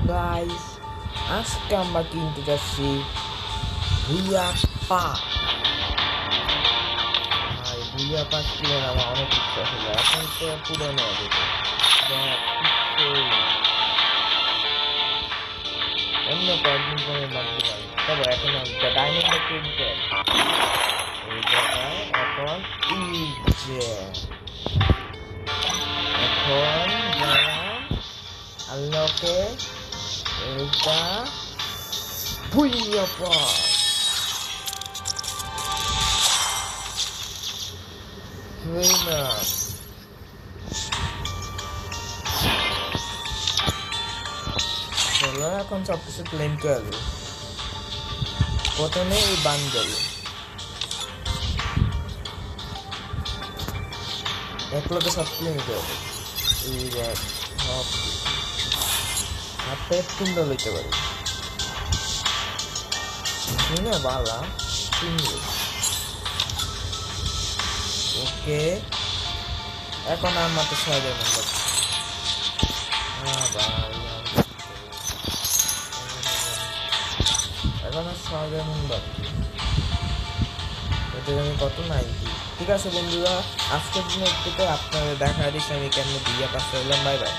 Guys, আজকে আমরা কিনতে যাচ্ছি ভুইয়া পাক। ভাই ভুইয়া পাক কিনে আমার অনেক ইচ্ছা ছিল, এখন তো পুরনো হবে। অন্য কয়েকদিন পরে লাগতে পারে, তবে এখন ডায়মন্ডটা কিনতে এই জায়গায় এখন যে এখন আল্লাহকে এইটা ভুইয়া পাক না। চলো এখন সবকিছু ক্লেম করবো। প্রথমে এই বান্ডেল এক লোকে সব ক্লেম করবো। এই দেখ সব হাতে তিনটা লইতে পারি না বালা তিনটে। ওকে এখন আর মাত্র 6 নম্বর। এখন আর 6 নম্বর, এতে আমি কত 90। ঠিক আছে বন্ধুরা, আজকের দিনে একটু আপনাদের দেখা দিচ্ছি আমি কেমন দিয়ে পাস করলাম। Bye bye.